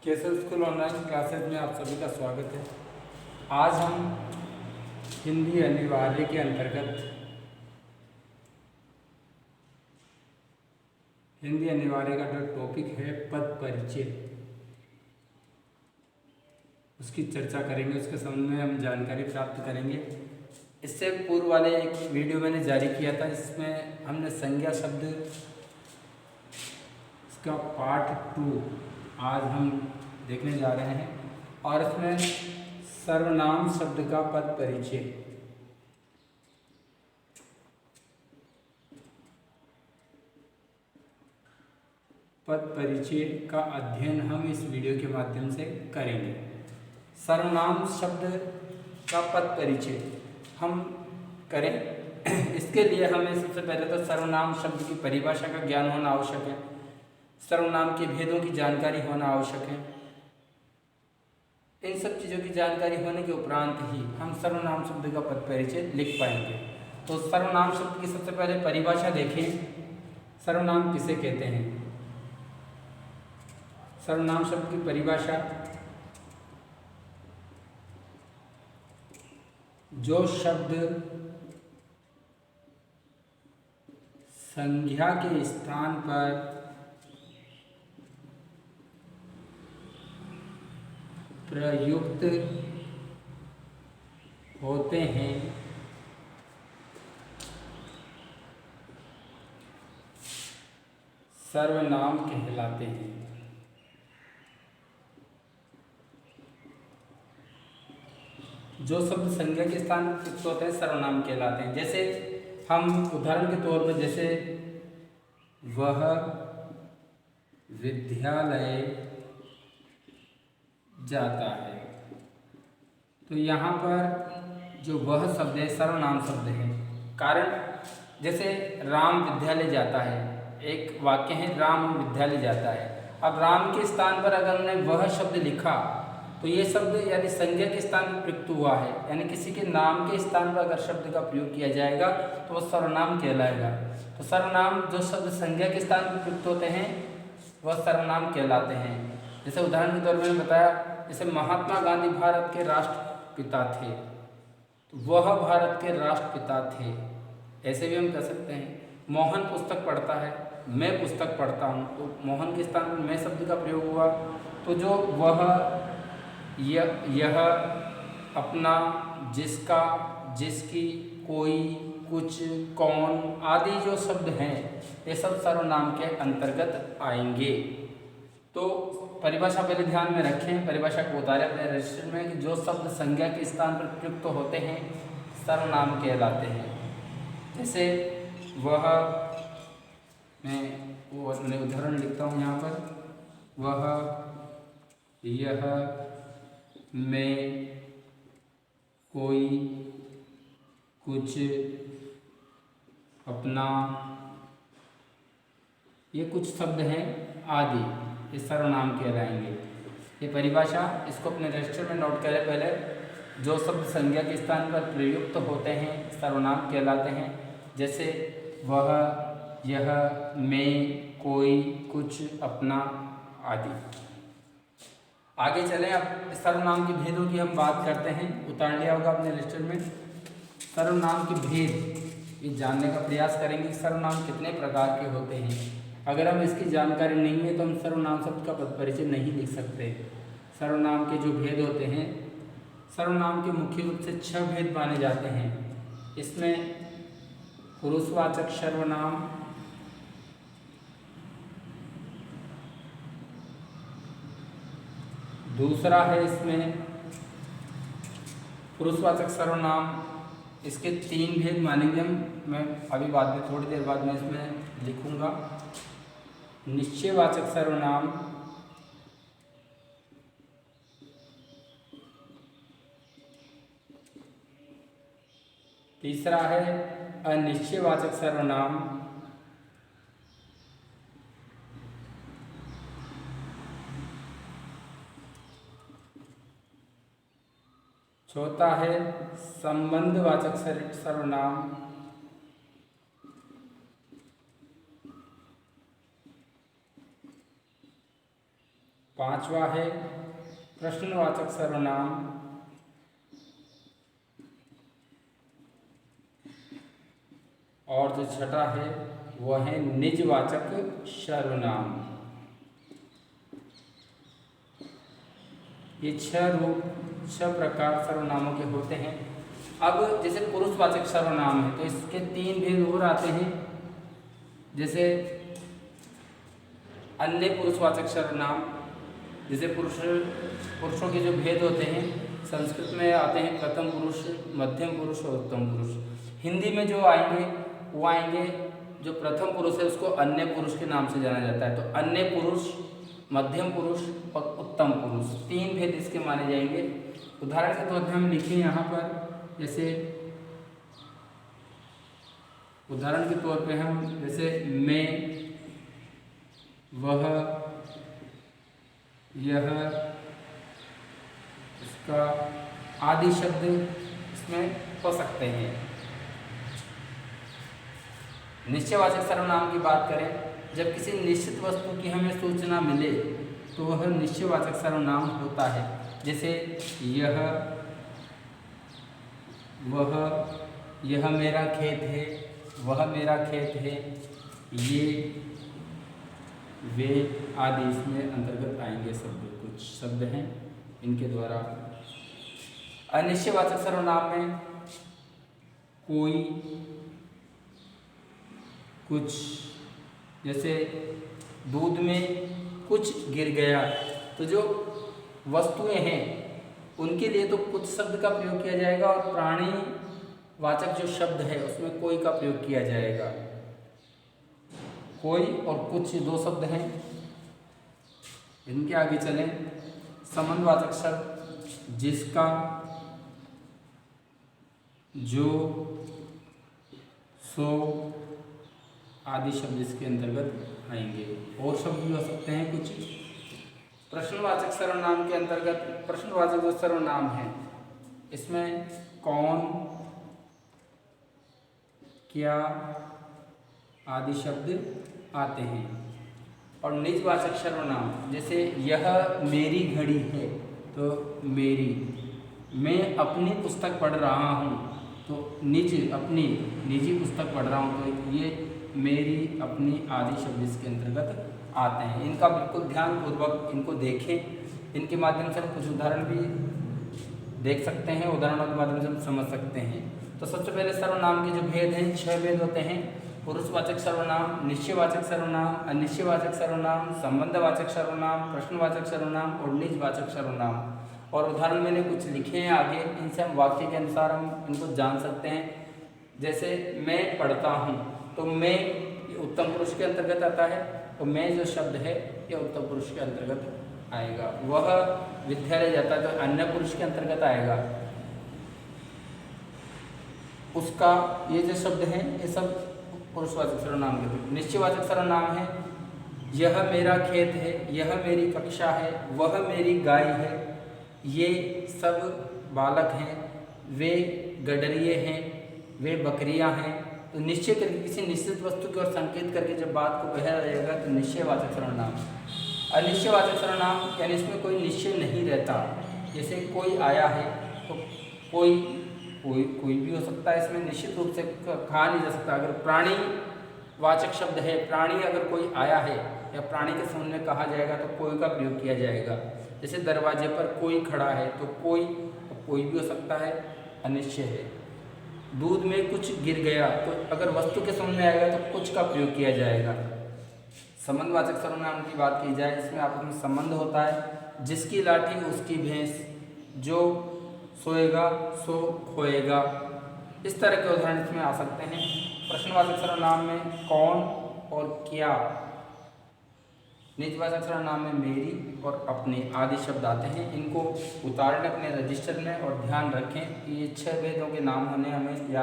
केसर school online classes में आप सभी का स्वागत है। आज हम हिंदी अनिवार्य के अंतर्गत हिंदी अनिवार्य का जो टॉपिक है पद परिचय, उसकी चर्चा करेंगे। उसके संबंध में हम जानकारी प्राप्त करेंगे। इससे पूर्व वाले एक वीडियो मैंने जारी किया था, जिसमें हमने संज्ञा शब्द इसका पार्ट 2 आज हम देखने जा रहे हैं। और इसमें सर्वनाम शब्द का पद परिचय, पद परिचय का अध्ययन हम इस वीडियो के माध्यम से करेंगे। सर्वनाम शब्द का पद परिचय हम करें, इसके लिए हमें सबसे पहले तो सर्वनाम शब्द की परिभाषा का ज्ञान होना आवश्यक है। सर्वनाम के भेदों की जानकारी होना आवश्यक है। इन सब चीज़ों की जानकारी होने के उपरांत ही हम सर्वनाम शब्द का पद परिचय लिख पाएंगे। तो सर्वनाम शब्द की सबसे पहले परिभाषा देखें। सर्वनाम किसे कहते हैं? सर्वनाम शब्द की परिभाषा, जो शब्द संज्ञा के स्थान पर प्रयुक्त होते हैं सर्वनाम कहलाते हैं। जो शब्द संज्ञा के स्थान पर प्रयुक्त होते हैं सर्वनाम कहलाते हैं। जैसे हम उदाहरण के तौर पर, जैसे वह विद्यालय जाता है, तो यहाँ पर जो वह शब्द है सर्वनाम शब्द है। कारण जैसे राम विद्यालय जाता है, एक वाक्य है राम विद्यालय जाता है। अब राम के स्थान पर अगर हमने वह शब्द लिखा तो ये शब्द यानी संज्ञा के स्थान पर प्रयुक्त हुआ है, यानी किसी के नाम के स्थान पर अगर शब्द का प्रयोग किया जाएगा तो वह सर्वनाम कहलाएगा। तो सर्वनाम जो शब्द संज्ञा के स्थान पर प्रयुक्त होते हैं वह सर्वनाम कहलाते हैं। जैसे उदाहरण के तौर पर मैंने बताया, जैसे महात्मा गांधी भारत के राष्ट्रपिता थे, तो वह भारत के राष्ट्रपिता थे, ऐसे भी हम कह सकते हैं। मोहन पुस्तक पढ़ता है, मैं पुस्तक पढ़ता हूँ, तो मोहन के स्थान पर मैं शब्द का प्रयोग हुआ। तो जो वह, यह, अपना, जिसका, जिसकी, कोई, कुछ, कौन आदि जो शब्द हैं ये सब सर्वनाम के अंतर्गत आएंगे। तो परिभाषा पहले ध्यान में रखें, परिभाषा को उतारें अपने रजिस्टर में कि जो शब्द संज्ञा के स्थान पर प्रयुक्त होते हैं सर्वनाम कहलाते हैं। जैसे वह, मैं उदाहरण लिखता हूँ यहाँ पर, वह, यह, मैं, कोई, कुछ, अपना, ये कुछ शब्द हैं आदि, ये सर्वनाम कहलाएंगे। ये परिभाषा, इसको अपने रजिस्टर में नोट करें पहले। जो शब्द संज्ञा के स्थान पर प्रयुक्त होते हैं सर्वनाम कहलाते हैं। जैसे वह, यह, मैं, कोई, कुछ, अपना आदि। आगे चलें, अब सर्वनाम के भेदों की हम बात करते हैं। उतार लिया होगा अपने रजिस्टर में। सर्वनाम के भेद ये जानने का प्रयास करेंगे कि सर्वनाम कितने प्रकार के होते हैं। अगर हम इसकी जानकारी नहीं है तो हम सर्वनाम शब्द का पद परिचय नहीं लिख सकते। सर्वनाम के जो भेद होते हैं, सर्वनाम के मुख्य रूप से 6 भेद माने जाते हैं। इसमें पुरुषवाचक सर्वनाम, दूसरा है इसमें पुरुषवाचक सर्वनाम, इसके 3 भेद मानेंगे हम। मैं अभी बाद में, थोड़ी देर बाद में इसमें लिखूंगा। निश्चयवाचक सर्वनाम, तीसरा है अनिश्चयवाचक सर्वनाम, चौथा है संबंधवाचक सर्वनाम, 5वां है प्रश्नवाचक सर्वनाम, और जो छठा है वह है निजवाचक सर्वनाम। ये 6 प्रकार सर्वनामों के होते हैं। अब जैसे पुरुषवाचक सर्वनाम है तो इसके 3 भेद और आते हैं। जैसे अन्य पुरुषवाचक सर्वनाम, जैसे पुरुषों के जो भेद होते हैं संस्कृत में आते हैं प्रथम पुरुष, मध्यम पुरुष और उत्तम पुरुष। हिंदी में जो आएंगे वो आएंगे, जो प्रथम पुरुष है उसको अन्य पुरुष के नाम से जाना जाता है। तो अन्य पुरुष, मध्यम पुरुष और उत्तम पुरुष 3 भेद इसके माने जाएंगे। उदाहरण के तौर पर हम लिखें यहाँ पर, जैसे उदाहरण के तौर पे हम जैसे मैं, वह, यह, उसका आदि शब्द इसमें हो सकते हैं। निश्चयवाचक सर्वनाम की बात करें, जब किसी निश्चित वस्तु की हमें सूचना मिले तो वह निश्चयवाचक सर्वनाम होता है। जैसे यह, वह, यह मेरा खेत है, वह मेरा खेत है, ये, वे आदि इसमें अंतर्गत आएंगे शब्द। कुछ शब्द हैं इनके द्वारा। अनिश्चयवाचक सर्वनाम में कोई, कुछ, जैसे दूध में कुछ गिर गया, तो जो वस्तुएं हैं उनके लिए तो कुछ शब्द का प्रयोग किया जाएगा और प्राणी वाचक जो शब्द है उसमें कोई का प्रयोग किया जाएगा। कोई और कुछ 2 शब्द हैं। इनके आगे चलें, संबंधवाचक शब्द जिसका, जो, सो आदि शब्द इसके अंतर्गत आएंगे। और शब्द भी हो सकते हैं कुछ। प्रश्नवाचक सर्वनाम के अंतर्गत प्रश्नवाचक जो सर्वनाम है इसमें कौन, क्या आदि शब्द आते हैं। और निजवाचक सर्वनाम, जैसे यह मेरी घड़ी है तो मेरी, मैं अपनी पुस्तक पढ़ रहा हूँ तो निज, अपनी निजी पुस्तक पढ़ रहा हूँ तो ये मेरी, अपनी आदि शब्द इसके अंतर्गत आते हैं। इनका बिल्कुल ध्यानपूर्वक इनको देखें। इनके माध्यम से हम कुछ उदाहरण भी देख सकते हैं, उदाहरणों के माध्यम से हम समझ सकते हैं। तो सबसे पहले सर्वनाम के जो भेद हैं 6 भेद होते हैं। पुरुषवाचक सर्वनाम, निश्चयवाचक सर्वनाम, अनिश्चयवाचक सर्वनाम, संबंधवाचक सर्वनाम, प्रश्नवाचक सर्वनाम और निजवाचक सर्वनाम। और उदाहरण मैंने कुछ लिखे हैं आगे, इनसे हम वाक्य के अनुसार हम इनको जान सकते हैं। जैसे मैं पढ़ता हूँ तो मैं ये उत्तम पुरुष के अंतर्गत आता है, तो मैं जो शब्द है ये उत्तम पुरुष के अंतर्गत आएगा। वह विद्यालय जाता है तो अन्य पुरुष के अंतर्गत आएगा। उसका, ये जो शब्द हैं ये सब पुरुषवाचक सर्वनाम के। निश्चयवाचक सर्वनाम है, यह मेरा खेत है, यह मेरी कक्षा है, वह मेरी गाय है, ये सब बालक हैं, वे गडरिये हैं, वे बकरियां हैं। तो निश्चय करके किसी निश्चित वस्तु की ओर संकेत करके जब बात को कहा जाएगा तो निश्चयवाचक सर्वनाम। अनिश्चयवाचक सर्वनाम यानी इसमें कोई निश्चय नहीं रहता। जैसे कोई आया है तो कोई भी हो सकता है, इसमें निश्चित रूप से कहा नहीं जा सकता। अगर प्राणी वाचक शब्द है, प्राणी अगर कोई आया है या प्राणी के संबंध में कहा जाएगा तो कोई का प्रयोग किया जाएगा। जैसे दरवाजे पर कोई खड़ा है तो कोई भी हो सकता है, अनिश्चय है। दूध में कुछ गिर गया तो अगर वस्तु के संबंध में आएगा तो कुछ का प्रयोग किया जाएगा। संबंधवाचक सर्वनाम की बात की जाए, इसमें आपस में संबंध होता है। जिसकी लाठी उसकी भैंस, जो सोएगा सो खोएगा, इस तरह के उदाहरण इसमें आ सकते हैं। प्रश्नवाचक सर्वनाम में कौन और क्या, निजवाचक सर्वनाम में मेरी और अपने आदि शब्द आते हैं। इनको उतारें अपने रजिस्टर में और ध्यान रखें कि ये 6 भेदों के नाम होने हमें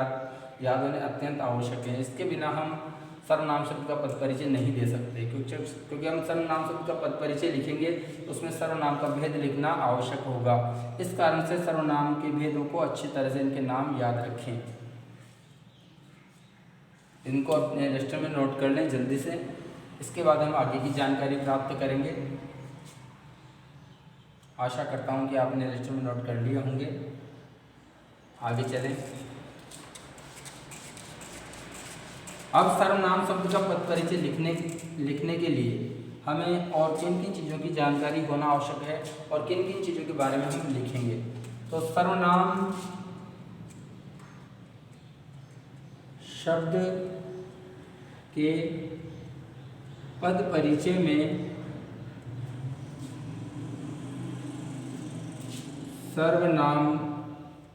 याद होने अत्यंत आवश्यक है। इसके बिना हम सर्वनाम शब्द का पद परिचय नहीं दे सकते, क्योंकि हम सर्वनाम शब्द का पद परिचय लिखेंगे तो उसमें सर्वनाम का भेद लिखना आवश्यक होगा। इस कारण से सर्वनाम के भेदों को अच्छी तरह से इनके नाम याद रखें। इनको अपने रजिस्टर में नोट कर लें जल्दी से। इसके बाद हम आगे की जानकारी प्राप्त करेंगे। आशा करता हूँ कि आपने रजिस्टर में नोट कर लिए होंगे। आगे चलें। अब सर्वनाम शब्द का पद परिचय लिखने के लिए हमें और किन किन चीज़ों की जानकारी होना आवश्यक है और किन किन चीज़ों के बारे में हम लिखेंगे। तो सर्वनाम शब्द के पद परिचय में सर्वनाम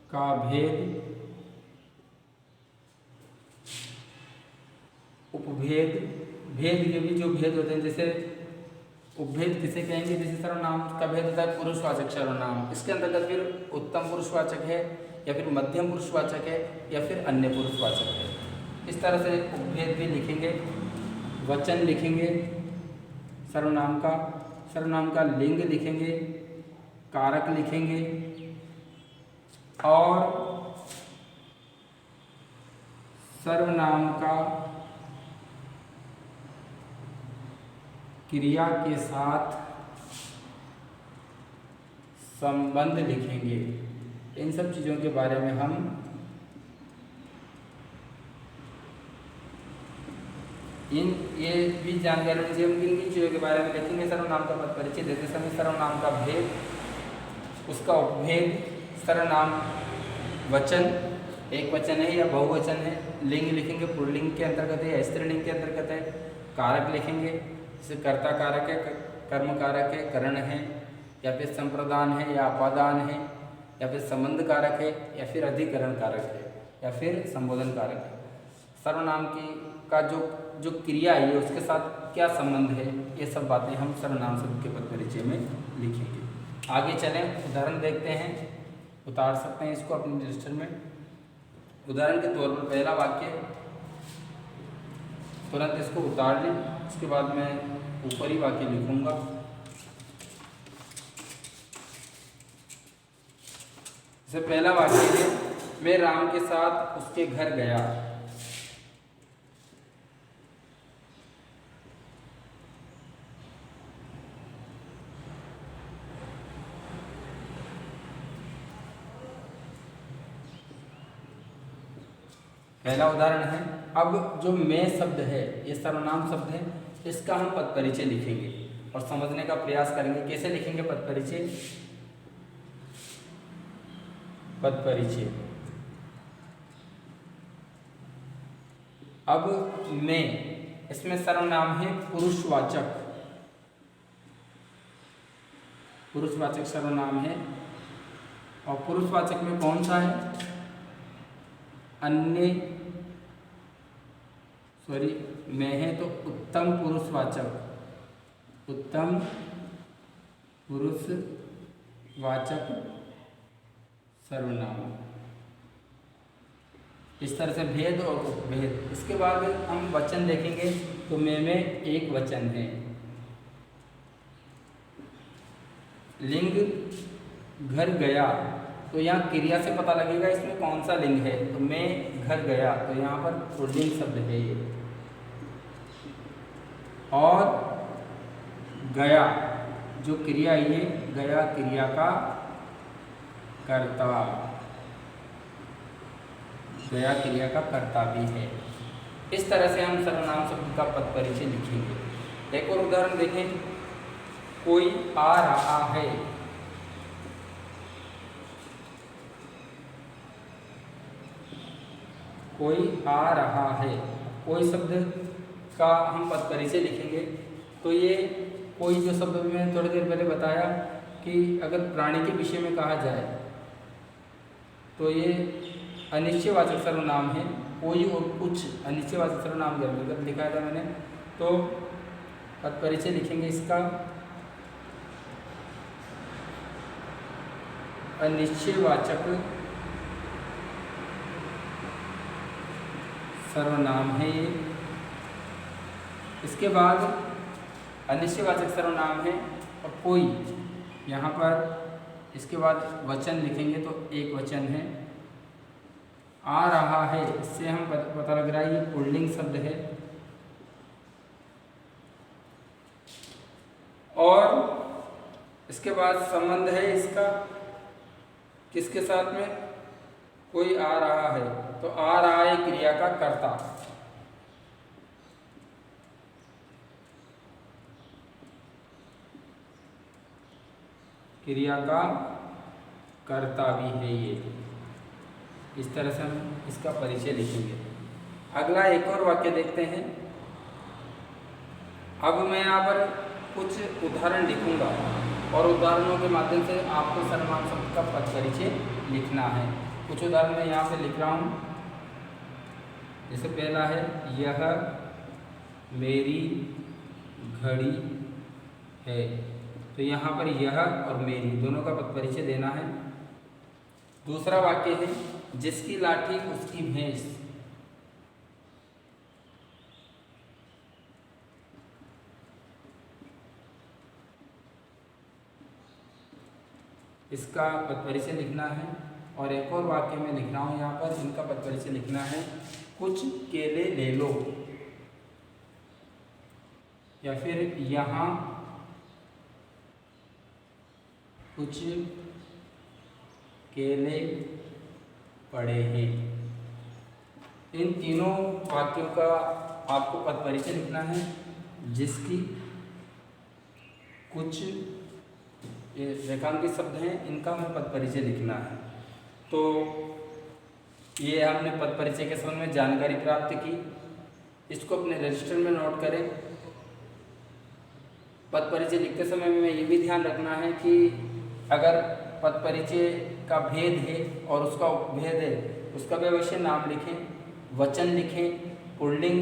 का भेद, उपभेद, भेद के भी जो भेद होते हैं, जैसे उपभेद किसे कहेंगे, जैसे सर्वनाम का भेद होता है पुरुषवाचक सर्वनाम, इसके अंतर्गत फिर उत्तम पुरुषवाचक है या फिर मध्यम पुरुषवाचक है या फिर अन्य पुरुषवाचक है। इस तरह से उपभेद भी लिखेंगे। वचन लिखेंगे सर्वनाम का लिंग लिखेंगे, कारक लिखेंगे और सर्वनाम का क्रिया के साथ संबंध लिखेंगे। इन सब चीज़ों के बारे में हम ये भी जानकारी होनी चाहिए हम किन किन चीज़ों के बारे में लिखेंगे। सर्वनाम का पद परिचय देते समय सर्वनाम का भेद, उसका उपभेद, सर्वनाम वचन, एक वचन है या बहुवचन है, लिंग लिखेंगे, पुल्लिंग के अंतर्गत है या स्त्रीलिंग के अंतर्गत है, कारक लिखेंगे जैसे कर्ता कारक है, कर्म कारक है, करण है या फिर संप्रदान है या अपादान है या फिर संबंध कारक है या फिर अधिकरण कारक है या फिर संबोधन कारक है। सर्वनाम की का जो क्रिया है उसके साथ क्या संबंध है, ये सब बातें हम सर्वनाम शब्द के पद परिचय में लिखेंगे। आगे चलें, उदाहरण देखते हैं, उतार सकते हैं इसको अपने रजिस्टर में। उदाहरण के तौर पर पहला वाक्य तुरंत इसको उतार लें, उसके बाद मैं ऊपरी वाक्य लिखूंगा। जैसे पहला वाक्य है, मैं राम के साथ उसके घर गया। पहला उदाहरण है। अब जो मैं शब्द है ये सर्वनाम शब्द है, इसका हम पद परिचय लिखेंगे और समझने का प्रयास करेंगे। कैसे लिखेंगे पद परिचय? पद परिचय। अब मैं, इसमें सर्वनाम है पुरुषवाचक, पुरुषवाचक सर्वनाम है और पुरुषवाचक में कौन सा है? अन्य, मैं है तो उत्तम पुरुषवाचक, उत्तम पुरुषवाचक सर्वनाम। इस तरह से भेद और उपभेद। इसके बाद हम वचन देखेंगे तो मैं में एक वचन है। लिंग घर गया, तो यहाँ क्रिया से पता लगेगा इसमें कौन सा लिंग है। तो मैं घर गया, तो यहाँ पर पुल्लिंग शब्द है ये। और गया जो क्रिया है, ये गया क्रिया का कर्ता, गया क्रिया का कर्ता भी है। इस तरह से हम सर्वनाम शब्द का पद परिचय लिखेंगे। एक और उदाहरण देखें, कोई आ रहा है। कोई आ रहा है, कोई शब्द का हम पद परिचय लिखेंगे। तो ये कोई जो शब्द मैंने थोड़ी देर पहले बताया कि अगर प्राणी के विषय में कहा जाए तो ये अनिश्चयवाचक सर्वनाम है। कोई और कुछ अनिश्चयवाचक सर्वनाम के अंतर्गत लिखा था मैंने। तो पद परिचय लिखेंगे इसका, अनिश्चयवाचक सर्वनाम है ये। इसके बाद अनिश्चयवाचक सर्वनाम है और कोई, यहाँ पर इसके बाद वचन लिखेंगे तो एक वचन है। आ रहा है, इससे हम पता लग रहा है ये पुल्लिंग शब्द है। और इसके बाद संबंध है इसका किसके साथ में, कोई आ रहा है तो आ रहा है क्रिया का कर्ता, क्रिया का कर्ता भी है ये। इस तरह से हम इसका परिचय लिखेंगे। अगला एक और वाक्य देखते हैं। अब मैं यहाँ पर कुछ उदाहरण लिखूंगा और उदाहरणों के माध्यम से आपको सर्वनाम शब्द का पद परिचय लिखना है। कुछ उदाहरण मैं यहाँ पे लिख रहा हूँ। जैसे पहला है, यह मेरी घड़ी है। तो यहाँ पर यह और मेरी दोनों का पद परिचय देना है। दूसरा वाक्य है, जिसकी लाठी उसकी भैंस। इसका पद परिचय लिखना है। और एक और वाक्य में लिख रहा हूँ यहाँ पर, इनका पद परिचय लिखना है, कुछ केले ले लो, या फिर यहाँ कुछ केले पड़े हैं। इन तीनों वाक्यों का आपको पद परिचय लिखना है। जिसकी, कुछ, ये रेखांकित शब्द हैं, इनका हमें पद परिचय लिखना है। तो ये हमने पद परिचय के संबंध में जानकारी प्राप्त की। इसको अपने रजिस्टर में नोट करें। पद परिचय लिखते समय में ये भी ध्यान रखना है कि अगर पद परिचय का भेद है और उसका उपभेद है, उसका भी अवश्य नाम लिखें, वचन लिखें, पुल्लिंग,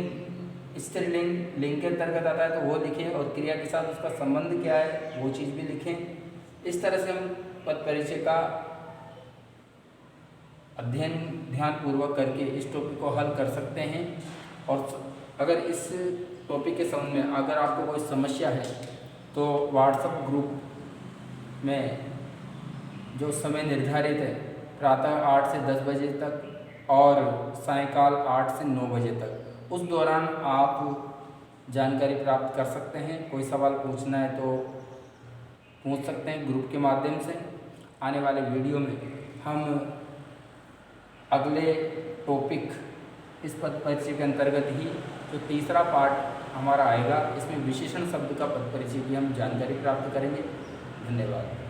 स्त्रीलिंग, लिंग के अंतर्गत आता है तो वो लिखें, और क्रिया के साथ उसका संबंध क्या है वो चीज़ भी लिखें। इस तरह से हम पद परिचय का अध्ययन ध्यानपूर्वक करके इस टॉपिक को हल कर सकते हैं। और अगर इस टॉपिक के संबंध में अगर आपको कोई समस्या है तो व्हाट्सएप ग्रुप में जो समय निर्धारित है प्रातः 8 से 10 बजे तक और सायंकाल 8 से 9 बजे तक, उस दौरान आप जानकारी प्राप्त कर सकते हैं। कोई सवाल पूछना है तो पूछ सकते हैं ग्रुप के माध्यम से। आने वाले वीडियो में हम अगले टॉपिक इस पद परिचय के अंतर्गत ही जो तीसरा पार्ट हमारा आएगा, इसमें विशेषण शब्द का पद परिचय की हम जानकारी प्राप्त करेंगे। धन्यवाद।